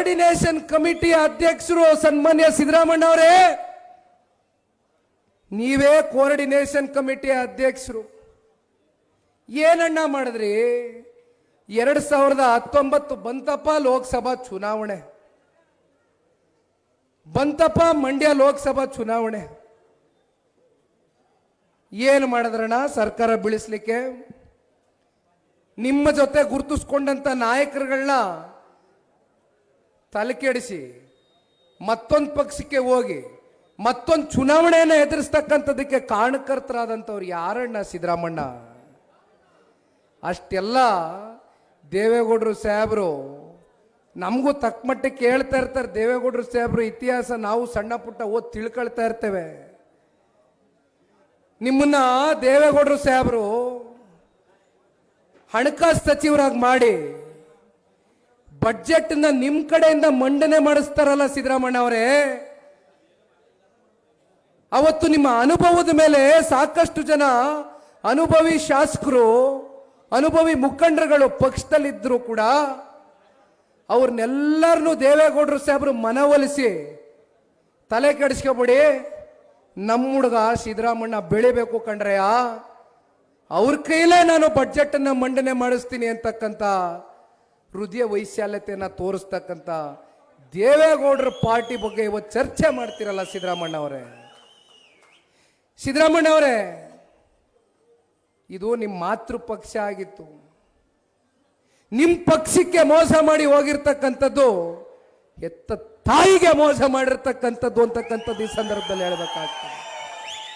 Coordination committee ಅಧ್ಯಕ್ಷರು ಸನ್ಮಾನ್ಯ ಸಿದ್ದರಾಮಣ್ಣ ಅವರೇ, ನೀವೇ ಕೋಆರ್ಡಿನೇಷನ್ ಕಮಿಟಿ ಅಧ್ಯಕ್ಷರು. ಏನಣ್ಣ ಮಾಡಿದ್ರಿ? 2019 ಬಂತಪ್ಪ ಲೋಕಸಭಾ ಚುನಾವಣೆ, ಬಂತಪ್ಪ ಮಂಡ್ಯ ಲೋಕಸಭಾ ಚುನಾವಣೆ. ಏನು ಮಾಡಿದ್ರಣ್ಣ ಸರ್ಕಾರ ಬೀಳಿಸ್ಲಿಕ್ಕೆ? ನಿಮ್ಮ ಜೊತೆ ಗುರುತಿಸ್ಕೊಂಡಂತ ನಾಯಕರುಗಳನ್ನ ತಲೆ ಕೆಡಿಸಿ ಮತ್ತೊಂದು ಪಕ್ಷಕ್ಕೆ ಹೋಗಿ ಮತ್ತೊಂದು ಚುನಾವಣೆಯನ್ನು ಎದುರಿಸ್ತಕ್ಕಂಥದಕ್ಕೆ ಕಾರಣಕರ್ತರಾದಂಥವ್ರು ಯಾರಣ್ಣ? ಸಿದ್ದರಾಮಣ್ಣ. ಅಷ್ಟೆಲ್ಲ ದೇವೇಗೌಡರು ಸಾಹೇಬರು ನಮಗೂ ತಕ್ಕ ಮಟ್ಟಕ್ಕೆ ಹೇಳ್ತಾ ಇರ್ತಾರೆ. ದೇವೇಗೌಡರು ಸಾಹೇಬರು ಇತಿಹಾಸ ನಾವು ಸಣ್ಣ ಪುಟ್ಟ ಓದಿ ತಿಳ್ಕೊಳ್ತಾ ಇರ್ತೇವೆ. ನಿಮ್ಮನ್ನ ದೇವೇಗೌಡರು ಸಾಹೇಬರು ಹಣಕಾಸು ಸಚಿವರಾಗಿ ಮಾಡಿ ಬಜೆಟ್ ನ ನಿಮ್ ಕಡೆಯಿಂದ ಮಂಡನೆ ಮಾಡಿಸ್ತಾರಲ್ಲ ಸಿದ್ದರಾಮಣ್ಣ ಅವರೇ, ಅವತ್ತು ನಿಮ್ಮ ಅನುಭವದ ಮೇಲೆ ಸಾಕಷ್ಟು ಜನ ಅನುಭವಿ ಶಾಸಕರು, ಅನುಭವಿ ಮುಖಂಡರುಗಳು ಪಕ್ಷದಲ್ಲಿದ್ದರೂ ಕೂಡ ಅವ್ರನ್ನೆಲ್ಲರನ್ನೂ ದೇವೇಗೌಡರು ಸಾಹೇಬರು ಮನವೊಲಿಸಿ ತಲೆ ಕೆಡಿಸ್ಕೊಬೇಡಿ, ನಮ್ಮ ಹುಡುಗ ಸಿದ್ದರಾಮಣ್ಣ ಬೆಳಿಬೇಕು ಕಂಡ್ರೆಯ, ಅವ್ರ ಕೈಲೇ ನಾನು ಬಜೆಟ್ ಅನ್ನ ಮಂಡನೆ ಮಾಡಿಸ್ತೀನಿ ಅಂತಕ್ಕಂಥ ಹೃದಯ ವೈಶಾಲ್ಯತೆಯನ್ನ ತೋರಿಸ್ತಕ್ಕಂಥ ದೇವೇಗೌಡರ ಪಾರ್ಟಿ ಬಗ್ಗೆ ಇವತ್ತು ಚರ್ಚೆ ಮಾಡ್ತಿರಲ್ಲ ಸಿದ್ದರಾಮಣ್ಣ ಅವರೇ. ಸಿದ್ದರಾಮಣ್ಣ ಅವರೇ, ಇದು ನಿಮ್ಮ ಮಾತೃ ಪಕ್ಷ ಆಗಿತ್ತು. ನಿಮ್ಮ ಪಕ್ಷಕ್ಕೆ ಮೋಸ ಮಾಡಿ ಹೋಗಿರ್ತಕ್ಕಂಥದ್ದು ಹೆತ್ತ ತಾಯಿಗೆ ಮೋಸ ಮಾಡಿರ್ತಕ್ಕಂಥದ್ದು ಅಂತಕ್ಕಂಥದ್ದು ಈ ಸಂದರ್ಭದಲ್ಲಿ ಹೇಳಬೇಕಾಗ್ತದೆ.